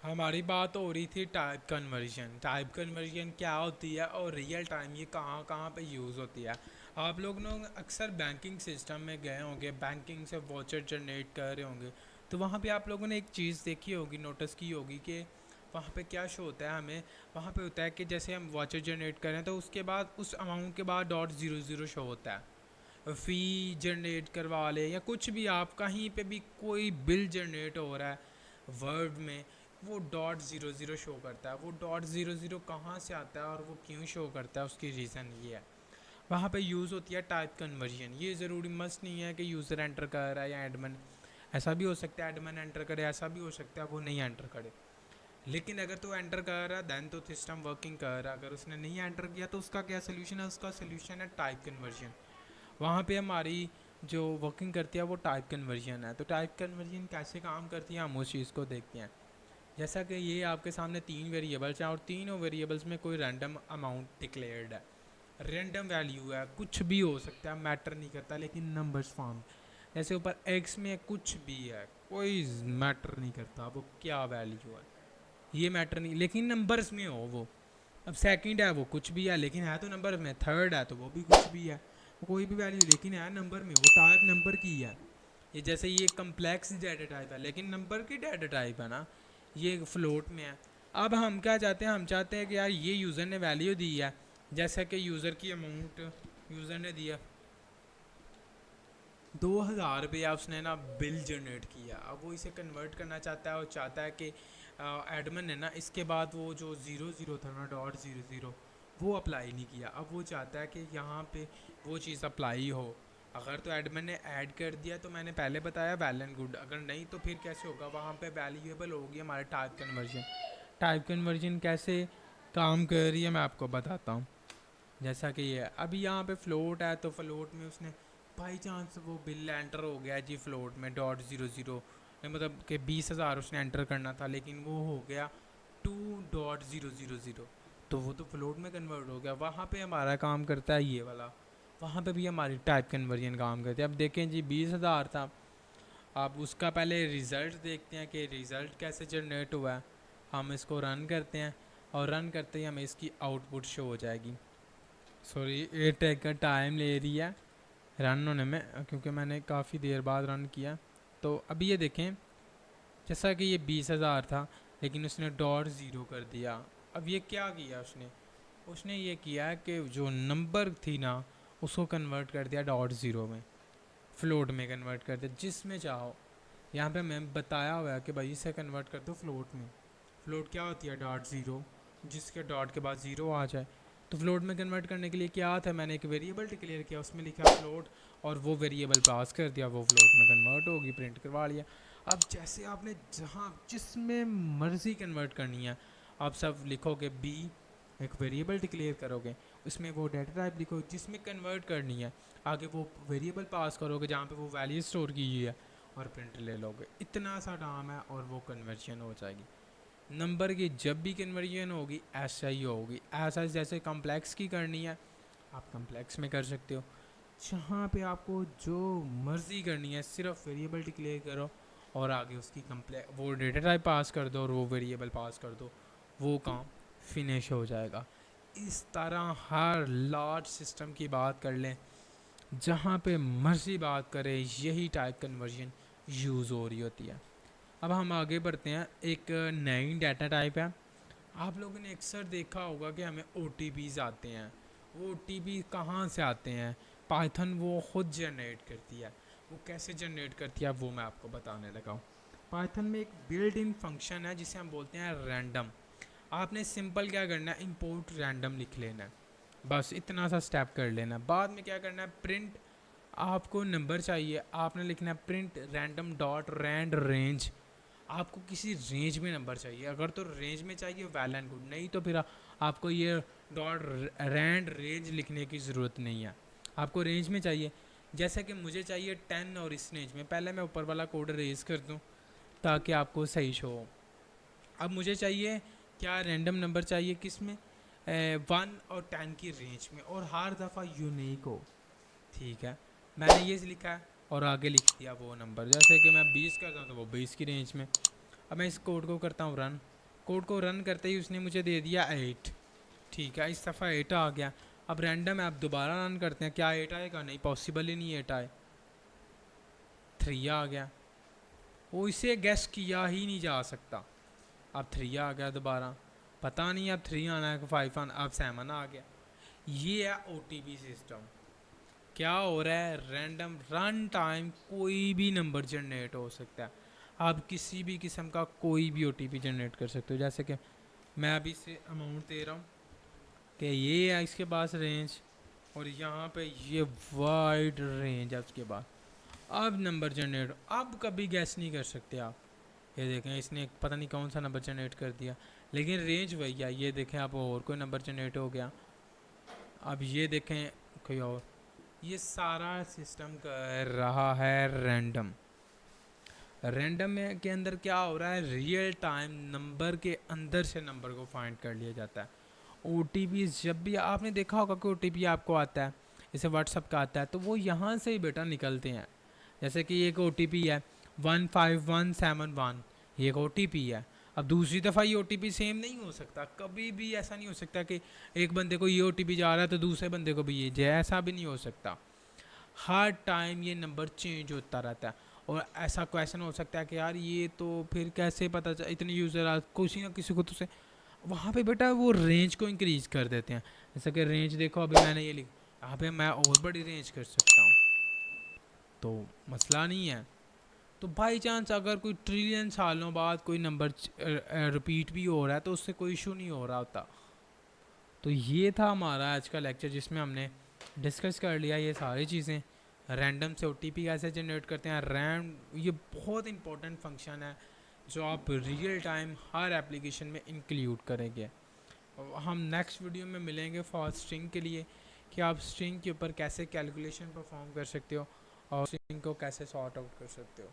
हमारी बात हो रही थी टाइप कन्वर्जन। टाइप कन्वर्जन क्या होती है और रियल टाइम ये कहाँ कहाँ पे यूज़ होती है। आप लोग अक्सर बैंकिंग सिस्टम में गए होंगे, बैंकिंग से वॉचर जनरेट कर रहे होंगे, तो वहाँ पे आप लोगों ने एक चीज़ देखी होगी, नोटिस की होगी कि वहाँ पे क्या शो होता है हमें। वहाँ पे होता है कि जैसे हम वॉचर जनरेट करें तो उसके बाद उस अमाउंट के बाद .00 शो होता है। फ़ी जनरेट करवा ले या कुछ भी, आप कहीं पे भी कोई बिल जनरेट हो रहा है वर्ड में, वो .00 शो करता है। वो .00 कहाँ से आता है और वो क्यों शो करता है, उसकी रीज़न ये है। वहाँ पे यूज़ होती है टाइप कन्वर्जन। ये ज़रूरी मस्त नहीं है कि यूज़र एंटर कर रहा है या एडमिन, ऐसा भी हो सकता है एडमिन एंटर करे, ऐसा भी हो सकता है वो नहीं एंटर करे। लेकिन अगर तो एंटर कर रहा है दैन तो सिस्टम वर्किंग कर रहा है। अगर उसने नहीं एंटर किया तो उसका क्या सोल्यूशन है? उसका सोल्यूशन है टाइप कन्वर्जन। वहाँ पे हमारी जो वर्किंग करती है वो टाइप कन्वर्जन है। तो टाइप कन्वर्जन कैसे काम करती है हम उस चीज़ को देखते हैं। जैसा कि ये आपके सामने तीन वेरिएबल्स हैं और तीनों वेरिएबल्स में कोई रैंडम अमाउंट डिक्लेयर्ड है, रैंडम वैल्यू है, कुछ भी हो सकता है, मैटर नहीं करता, लेकिन नंबर्स फॉर्म। जैसे ऊपर एक्स में कुछ भी है, कोई मैटर नहीं करता वो क्या वैल्यू है, ये मैटर नहीं, लेकिन नंबर्स में हो वो। अब सेकंड है वो कुछ भी है लेकिन है तो नंबर में, थर्ड है तो वो भी कुछ भी है, वो कोई भी वैल्यू लेकिन है नंबर में, वो टाइप नंबर की है। ये जैसे ये कम्प्लेक्स डाटा टाइप है लेकिन नंबर की डाटा टाइप है ना, ये फ्लोट में है। अब हम क्या चाहते हैं? हम चाहते हैं कि यार ये यूज़र ने वैल्यू दी है, जैसा कि यूज़र की अमाउंट यूज़र ने दिया 2000 रुपया, उसने ना बिल जनरेट किया। अब वो इसे कन्वर्ट करना चाहता है और चाहता है कि एडमिन ने ना इसके बाद वो जो 00 था ना .00 वो अप्लाई नहीं किया। अब वो चाहता है कि यहाँ पे वो चीज़ अप्लाई हो। अगर तो एडमिन ने ऐड कर दिया तो मैंने पहले बताया वेल एंड गुड, अगर नहीं तो फिर कैसे होगा? वहाँ पे वैल्यूएबल होगी हमारा टाइप कन्वर्जन। टाइप कन्वर्जन कैसे काम कर रही है मैं आपको बताता हूँ। जैसा कि ये अभी यहाँ पे फ्लोट है तो फ्लोट में उसने बाई चांस वो बिल एंटर हो गया जी फ्लोट में .00, मतलब कि 20,000 उसने एंटर करना था लेकिन वो हो गया 2.000, तो वो तो फ्लोट में कन्वर्ट हो गया। वहाँ पे हमारा काम करता है ये वाला, वहाँ पे भी हमारी टाइप कन्वर्जन काम करती है। अब देखें जी 20,000 था, आप उसका पहले रिज़ल्ट देखते हैं कि रिज़ल्ट कैसे जनरेट हुआ है। हम इसको रन करते हैं और रन करते ही हमें इसकी आउटपुट शो हो जाएगी। सॉरी ये टेक का टाइम ले रही है रन होने में, क्योंकि मैंने काफ़ी देर बाद रन किया। तो अभी ये देखें, जैसा कि ये 20,000 था लेकिन उसने .0 कर दिया। अब ये क्या किया उसने? उसने ये किया कि जो नंबर थी ना उसको कन्वर्ट कर दिया .0 में, फ्लोट में कन्वर्ट कर दिया, जिसमें चाहो। यहाँ पे मैं बताया हुआ है कि भाई इसे कन्वर्ट कर दो फ्लोट में। फ्लोट क्या होती है? .0, जिसके डॉट के बाद ज़ीरो आ जाए। तो फ्लोट में कन्वर्ट करने के लिए क्या था? मैंने एक वेरिएबल डिक्लेयर किया, उसमें लिखा फ्लोट और वो वेरिएबल पास कर दिया, वो फ्लोट में कन्वर्ट होगी, प्रिंट करवा लिया। अब जैसे आपने जहाँ जिसमें मर्ज़ी कन्वर्ट करनी है, आप सब लिखोगे बी, एक वेरिएबल डिक्लेयर करोगे, उसमें वो डेटा टाइप लिखो जिसमें कन्वर्ट करनी है, आगे वो वेरिएबल पास करोगे जहाँ पे वो वैल्यू स्टोर की हुई है और प्रिंट ले लोगे। इतना सा काम है और वो कन्वर्जन हो जाएगी। नंबर की जब भी कन्वर्जन होगी ऐसा ही होगी। ऐसा जैसे कम्प्लेक्स की करनी है आप कम्प्लेक्स में कर सकते हो, जहाँ पे आपको जो मर्ज़ी करनी है सिर्फ वेरिएबल डिक्लेयर करो और आगे उसकी वो डेटा टाइप पास कर दो और वो वेरिएबल पास कर दो, वो काम फिनिश हो जाएगा। इस तरह हर लार्ज सिस्टम की बात कर लें, जहाँ पे मर्ज़ी बात करें, यही टाइप कन्वर्जन यूज़ हो रही होती है। अब हम आगे बढ़ते हैं। एक नई डाटा टाइप है। आप लोगों ने अक्सर देखा होगा कि हमें ओ आते हैं। वो ओ कहाँ से आते हैं? पाइथन वो खुद जनरेट करती है। वो कैसे जनरेट करती है वो मैं आपको बताने लगा हूँ। पाइथन में एक बिल्ट इन फंक्शन है जिसे हम बोलते हैं रैंडम। आपने सिंपल क्या करना है? इंपोर्ट रैंडम लिख लेना है, बस इतना सा स्टेप कर लेना है। बाद में क्या करना है? प्रिंट, आपको नंबर चाहिए, आपने लिखना है print random dot rand range. आपको किसी रेंज में नंबर चाहिए, अगर तो रेंज में चाहिए वेल एंड गुड, नहीं तो फिर आपको ये डॉट रैंड रेंज लिखने की ज़रूरत नहीं है। आपको रेंज में चाहिए, जैसे कि मुझे चाहिए 10 और इस रेंज में। पहले मैं ऊपर वाला कोड रेज कर दूँ ताकि आपको सही शो हो। अब मुझे चाहिए क्या? रैंडम नंबर चाहिए, किस में? 1 और 10 की रेंज में, और हर दफ़ा यूनिक हो। ठीक है, मैंने ये लिखा है और आगे लिख दिया वो नंबर, जैसे कि मैं 20 करता हूँ तो वो 20 की रेंज में। अब मैं इस कोड को करता हूँ रन। कोड को रन करते ही उसने मुझे दे दिया 8। ठीक है, इस दफ़ा 8 आ गया। अब रैंडम ऐप दोबारा रन करते हैं, क्या 8 आएगा? नहीं, पॉसिबल ही नहीं 8 आए। 3 आ गया, वो इसे गेस किया ही नहीं जा सकता। अब 3 आ गया दोबारा, पता नहीं अब 3 आना है कि 5 आना, अब 7 आ गया। ये है OTP सिस्टम। क्या हो रहा है? रैंडम रन टाइम कोई भी नंबर जनरेट हो सकता है। आप किसी भी किस्म का कोई भी OTP जनरेट कर सकते हो। जैसे कि मैं अभी से अमाउंट दे रहा हूँ कि ये है इसके पास रेंज, और यहाँ पे ये वाइड रेंज है उसके बाद। अब नंबर जनरेट, अब कभी गैस नहीं कर सकते आप। ये देखें, इसने पता नहीं कौन सा नंबर जनरेट कर दिया, लेकिन रेंज वही है। ये देखें, अब और कोई नंबर जनरेट हो गया। अब ये देखें कोई और। ये सारा सिस्टम कर रहा है रैंडम। रैंडम में के अंदर क्या हो रहा है? रियल टाइम नंबर के अंदर से नंबर को फाइंड कर लिया जाता है। OTP जब भी आपने देखा होगा कि OTP आपको आता है, जैसे व्हाट्सअप का आता है, तो वो यहाँ से ही बेटा निकलते हैं। जैसे कि एक OTP है 15171, ये एक OTP है। अब दूसरी दफ़ा ये OTP सेम नहीं हो सकता, कभी भी ऐसा नहीं हो सकता कि एक बंदे को ये OTP जा रहा है तो दूसरे बंदे को भी ये जाए, ऐसा भी नहीं हो सकता। हर टाइम ये नंबर चेंज होता रहता है। और ऐसा क्वेश्चन हो सकता है कि यार ये तो फिर कैसे पता चला, इतने यूज़र किसी ना किसी को तो से वहाँ पे बेटा वो रेंज को इंक्रीज कर देते हैं। जैसे कि रेंज देखो, अभी मैंने ये लिखा, यहाँ पे मैं और बड़ी रेंज कर सकता हूँ, तो मसला नहीं है। तो बाई चांस अगर कोई ट्रिलियन सालों बाद कोई नंबर रिपीट भी हो रहा है तो उससे कोई इशू नहीं हो रहा होता। तो ये था हमारा आज का लेक्चर, जिसमें हमने डिस्कस कर लिया ये सारी चीज़ें। रैंडम से OTP कैसे जनरेट करते हैं, ये बहुत इंपॉर्टेंट फंक्शन है जो आप रियल टाइम हर एप्लीकेशन में इंक्लूड करेंगे। हम नेक्स्ट वीडियो में मिलेंगे फॉर स्ट्रिंग के लिए, कि आप स्ट्रिंग के ऊपर कैसे कैलकुलेशन परफॉर्म कर सकते हो और स्ट्रिंग को कैसे सॉर्ट आउट कर सकते हो।